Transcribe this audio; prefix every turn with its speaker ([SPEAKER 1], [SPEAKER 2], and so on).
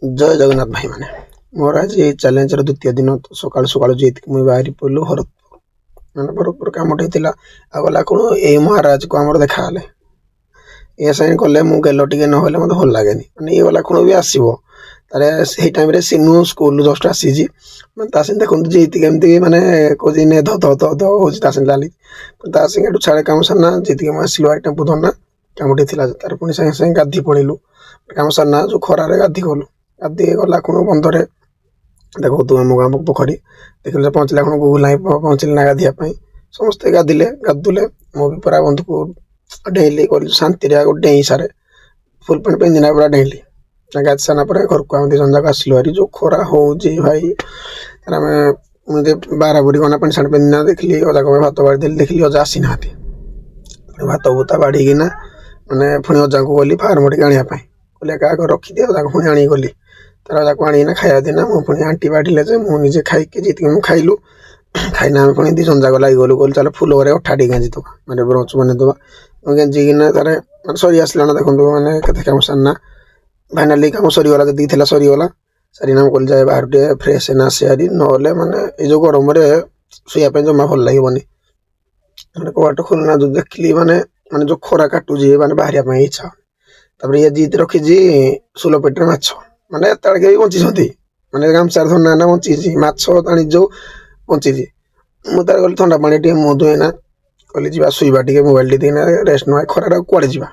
[SPEAKER 1] ଜୟ ଜଗନ୍ନାଥ ଭାଇ ମାନେ ମୋର ଆଜି ଚ୍ୟାଲେଞ୍ଜର ଦ୍ୱିତୀୟ ଦିନ। ସକାଳୁ ସକାଳୁ ଯେତିକି ମୁଇଁ ବାହାରି ପଡ଼ିଲୁ ଭରତପୁର, ମାନେ ଭରତପୁର କାମଟେ ହେଇଥିଲା। ଆଉ ଗଲା କ'ଣ ଏଇ ମହାରାଜକୁ ଆମର ଦେଖାହେଲେ ଏ ସାଙ୍ଗେ ଗଲେ ମୁଁ ଗେଲ ଟିକେ ନହେଲେ ମୋତେ ଭଲ ଲାଗେନି। ମାନେ ଇଏ ଗଲା କ'ଣ ବି ଆସିବ ତାରେ ସେଇ ଟାଇମ୍ରେ ସିନୁ ସ୍କୁଲରୁ ଜଷ୍ଟ ଆସିଛି। ମାନେ ତା ସାଙ୍ଗେ ଦେଖନ୍ତୁ ଯେତିକି ଏମିତି ମାନେ କହୁଛି ନେ ଧ ଧ ଧ ଧ ହେଉଛି ତା ସାଙ୍ଗେ ଲାଲି ତା ସାଙ୍ଗେ ଏଠୁ ଛାଡ଼େ କାମ ସାରିନା ଯେତିକି ମୁଁ ଆସିଲୁ ଭାଇ ଟେମ୍ପୁ ଧରନା କାମଟେ ଥିଲା। ତାର ପୁଣି ସାଙ୍ଗେ ସାଙ୍ଗେ ଗାଧି ପଳେଇଲୁ କାମ ସାରିନା ଯେଉଁ ଖରାରେ ଗାଧି ଗଲୁ। ଗାଧି ଗଲା କ'ଣ ବନ୍ଧରେ ଦେଖନ୍ତୁ ଆମ ଗାଁ ପୋଖରୀ ଦେଖିଲେ ପହଞ୍ଚିଲା କ'ଣ ଗୁଗୁଲ ନାହିଁ ପହଞ୍ଚିଲି ନା ଗାଧିବା ପାଇଁ। ସମସ୍ତେ ଗାଧୁଲେ ମୁଁ ବି ପୁରା ବନ୍ଧୁକୁ ଡେଇଁଲି କଲି ଶାନ୍ତିରେ ଆଗ ଡେଇଁ ସାରେ ଫୁଲ୍ ପ୍ୟାଣ୍ଟ ପିନ୍ଧିନା ପୁରା ଡେଇଁଲି। ଗାଧି ସାରିଲା ପରେ ଘରକୁ ଆମେ 2 ଜଣ ଯାକ ଆସିଲୁ ଭାରି। ଯେଉଁ ଖରା ହେଉଛି ଭାଇ ଆମେ ମୁଁ ବାର ବୁରି ଗନା ପ୍ୟାଣ୍ଟ ସାର୍ଟ ପିନ୍ଧିନା ଦେଖିଲି ଅଜାଙ୍କ ପାଇଁ ଭାତ ବାଢ଼ି ଦେଲି, ଦେଖିଲି ଅଜା ଆସିନାହାନ୍ତି। ଭାତ ଭୁତା ବାଢ଼ିକିନା ମାନେ ପୁଣି ଅଜାଙ୍କୁ ଗଲି ଫାର୍ମ ଟିକେ ଆଣିବା ପାଇଁ, କହିଲି ଏକା ଆଗ ରଖିଦିଅ ଅଜାଙ୍କୁ ପୁଣି ଆଣିକି ଗଲି। ତାର ଅଜାକୁ ଆଣିକିନା ଖାଇବା ଦିନା ମୁଁ ପୁଣି ଆଣ୍ଟି ବାଢ଼ିଲେ ଯେ ମୁଁ ନିଜେ ଖାଇକି ଯେତିକି ମୁଁ ଖାଇଲୁ ଖାଇନା ଆମେ ପୁଣି 2 ଜଣ ଯାକ ଲାଗିଗଲୁ କହିଲି ଚାଲ ଫୁଲ ଘରେ ଅଠା ଟିକେ ଗେଞ୍ଜିଦେବା ମାନେ ବ୍ରଞ୍ଚ ବନେଇଦେବା। ଗେଞ୍ଜିକିନା ତାର ମାନେ ସରି ଆସିଲା ନା ଦେଖନ୍ତୁ ମାନେ କେତେ କାମ ସାରିନା ଫାଇନାଲି କାମ ସରିଗଲା, ଯେତିକି ଥିଲା ସରିଗଲା। ସାରିନା ମୁଁ କହିଲି ଯାଏ ବାହାରୁ ଟିକେ ଫ୍ରେଶ ଏଇନା ଆସେ ହାରି, ନହେଲେ ମାନେ ଏଇ ଯେଉଁ ଗରମରେ ଶୋଇବା ପାଇଁ ଜମା ଭଲ ଲାଗିବନି। ମାନେ କବାଟ ଖୋଲିନା ଯେଉଁ ଦେଖିଲି ମାନେ ମାନେ ଯେଉଁ ଖରା କାଟୁଛି ମାନେ ବାହାରିବା ପାଇଁ ଇଚ୍ଛା। ତାପରେ ଇଏ ଜିଦ୍ ରଖିଛି ସୁଲ ପେଟିରେ ମାଛ, ମାନେ ଏତେବେଳେ କେହି ବଞ୍ଚିଛନ୍ତି ମାନେ ଗାମସାରେ ଧନା ନା ବଞ୍ଚିଛି ମାଛ ଆଣି ଯେଉଁ ବଞ୍ଚିଛି। ମୁଁ ତାର ଗଲି ଥଣ୍ଡା ପାଣି ଟିକେ ମୁହଁ ଧୁଏନା କହିଲି ଯିବା ଶୋଇବା ଟିକେ ମୋବାଇଲ ଟିକେ ଦେଇକିନା ରେଷ୍ଟ ନେବା, ଖରାରେ କୁଆଡ଼େ ଯିବା।